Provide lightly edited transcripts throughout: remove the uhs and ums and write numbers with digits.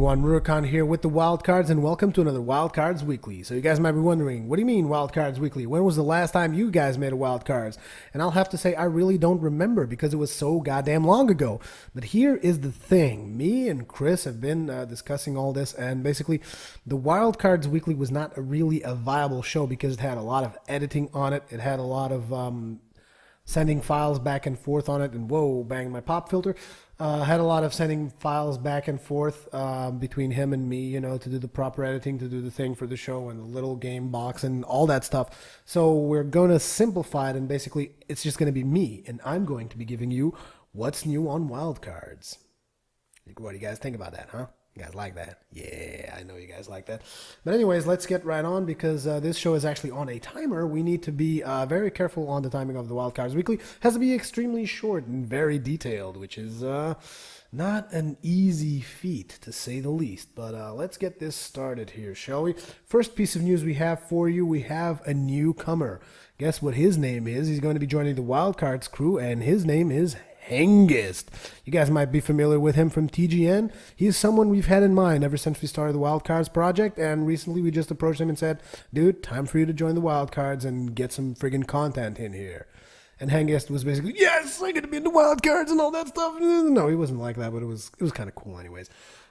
everyone, Rurikhan here with the Wildcards, and welcome to another Wildcards Weekly. So you guys might be wondering, what do you mean Wildcards Weekly? When was the last time you guys made a Wildcards? And I'll have to say I really don't remember because it was so goddamn long ago. But here is the thing. Me and Chris have been discussing all this, and basically the Wildcards Weekly was not really a viable show because it had a lot of editing on it. It had a lot of sending files back and forth on it, and whoa, bang my pop filter. Had a lot of sending files back and forth between him and me, you know, to do the proper editing, to do the thing for the show and the little game box and all that stuff. So we're going to simplify it, and basically it's just going to be me, and I'm going to be giving you what's new on Wildcards. What do you guys think about that, huh? You guys like that? Yeah, I know you guys like that. But anyways, let's get right on because this show is actually on a timer. We need to be very careful on the timing of the Wildcards Weekly. It has to be extremely short and very detailed, which is not an easy feat, to say the least. But let's get this started here, shall we? First piece of news we have for you, we have a newcomer. Guess what his name is? He's going to be joining the Wildcards crew, and his name is Hengist. You guys might be familiar with him from TGN. He is someone we've had in mind ever since we started the Wildcards project, and recently we just approached him and said, dude, time for you to join the Wildcards and get some friggin' content in here. And Hengist was basically, yes, I get to be in the Wildcards and all that stuff. No, he wasn't like that, but it was kind of cool anyways.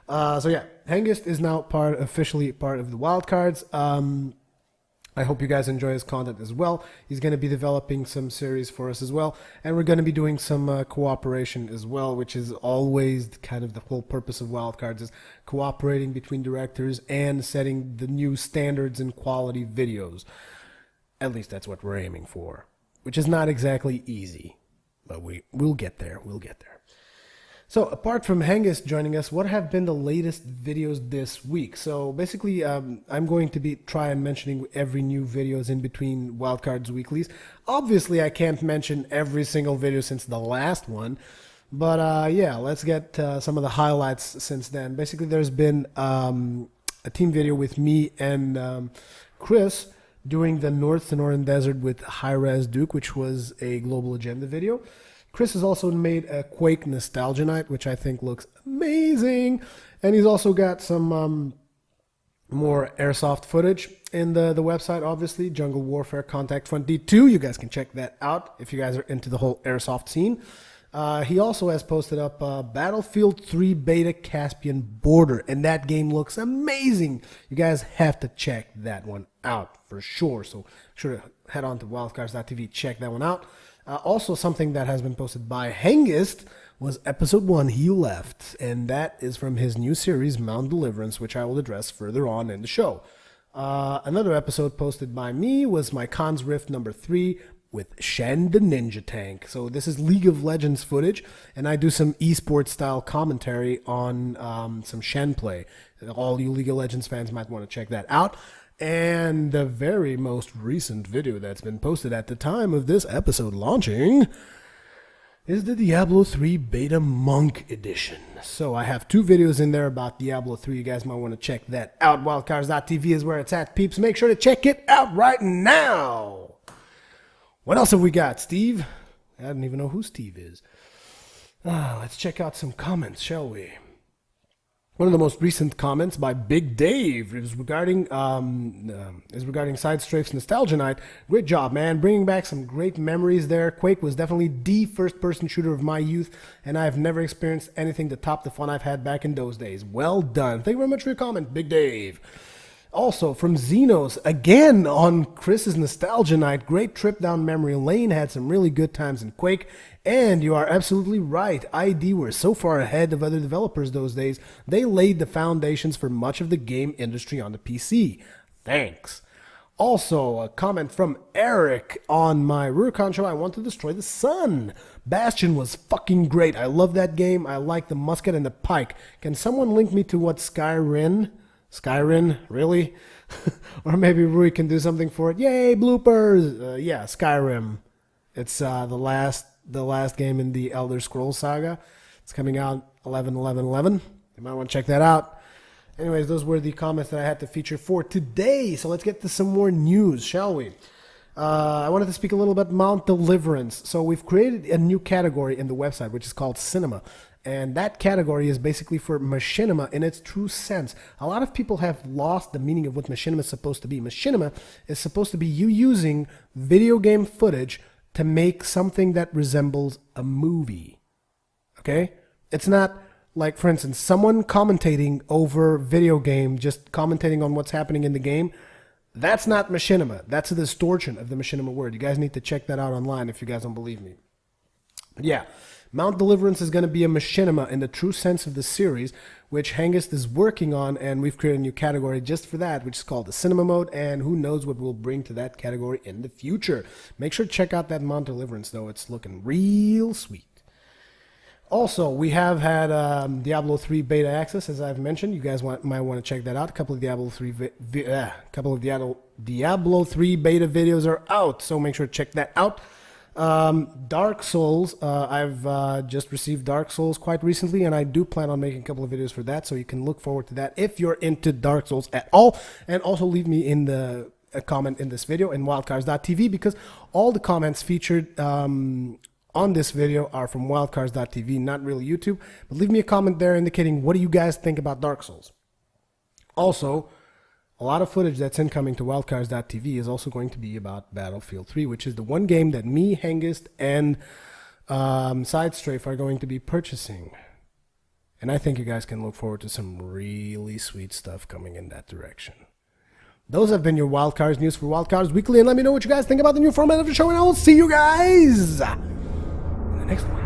So yeah, Hengist is now officially part of the Wildcards. I hope you guys enjoy his content as well. He's going to be developing some series for us as well. And we're going to be doing some cooperation as well, which is always kind of the whole purpose of Wildcards, is cooperating between directors and setting the new standards and quality videos. At least that's what we're aiming for, which is not exactly easy. But we'll get there. We'll get there. So apart from Hengist joining us, what have been the latest videos this week? So basically, I'm going to be trying mentioning every new videos in between Wildcards Weeklies. Obviously, I can't mention every single video since the last one. But yeah, let's get some of the highlights since then. Basically, there's been a team video with me and Chris doing the North to Northern Desert with High-Res Duke, which was a Global Agenda video. Chris has also made a Quake Nostalgia Night, which I think looks amazing. And he's also got some more airsoft footage in the website, obviously. Jungle Warfare Contact Front D2. You guys can check that out if you guys are into the whole airsoft scene. He also has posted up Battlefield 3 Beta Caspian Border, and that game looks amazing. You guys have to check that one out for sure. So sure to head on to wildcards.tv, check that one out. Also, something that has been posted by Hengist was episode 1, He Left, and that is from his new series, Mount Deliverance, which I will address further on in the show. Another episode posted by me was my Cons Rift number 3 with Shen the Ninja Tank. So this is League of Legends footage, and I do some esports style commentary on some Shen play. All you League of Legends fans might want to check that out. And the very most recent video that's been posted at the time of this episode launching is the Diablo 3 Beta Monk Edition. So I have 2 videos in there about Diablo 3. You guys might want to check that out. Wildcards.tv is where it's at, peeps. Make sure to check it out right now. What else have we got, Steve? I don't even know who Steve is. Let's check out some comments, shall we? One of the most recent comments by Big Dave is regarding Side Strafe's Nostalgia Night. Great job, man. Bringing back some great memories there. Quake was definitely the first-person shooter of my youth, and I've never experienced anything to top the fun I've had back in those days. Well done. Thank you very much for your comment, Big Dave. Also, from Xenos, again on Chris's Nostalgia Night, great trip down memory lane, had some really good times in Quake, and you are absolutely right, ID were so far ahead of other developers those days, they laid the foundations for much of the game industry on the PC. Thanks. Also, a comment from Eric on my Rurikhan show, I want to destroy the sun. Bastion was fucking great, I love that game, I like the musket and the pike. Can someone link me to what Skyrim, really? Or maybe Rui can do something for it. Yay, bloopers! Yeah, Skyrim. It's the last game in the Elder Scrolls saga. It's coming out 11/11/11. You might want to check that out. Anyways, those were the comments that I had to feature for today. So let's get to some more news, shall we? I wanted to speak a little about Mount Deliverance. So we've created a new category in the website, which is called Cinema. And that category is basically for machinima in its true sense. A lot of people have lost the meaning of what machinima is supposed to be. Machinima is supposed to be you using video game footage to make something that resembles a movie. Okay? It's not like, for instance, someone commentating over video game, just commentating on what's happening in the game. That's not machinima. That's a distortion of the machinima word. You guys need to check that out online if you guys don't believe me. But yeah, Mount Deliverance is going to be a machinima in the true sense of the series, which Hengist is working on, and we've created a new category just for that, which is called the Cinema Mode, and who knows what we'll bring to that category in the future. Make sure to check out that Mount Deliverance, though. It's looking real sweet. Also, we have had Diablo 3 beta access, as I've mentioned. You guys might want to check that out. A couple of Diablo 3 beta videos are out, so make sure to check that out. Dark Souls, I've just received Dark Souls quite recently, and I do plan on making a couple of videos for that, so you can look forward to that if you're into Dark Souls at all. And also leave me in a comment in this video in wildcards.tv, because all the comments featured on this video are from wildcards.tv, not really YouTube. But leave me a comment there indicating what do you guys think about Dark Souls. Also, a lot of footage that's incoming to wildcards.tv is also going to be about Battlefield 3, which is the one game that me, Hengist, and Sidestrafe are going to be purchasing. And I think you guys can look forward to some really sweet stuff coming in that direction. Those have been your Wildcards news for Wildcards Weekly, and let me know what you guys think about the new format of the show, and I will see you guys in the next one.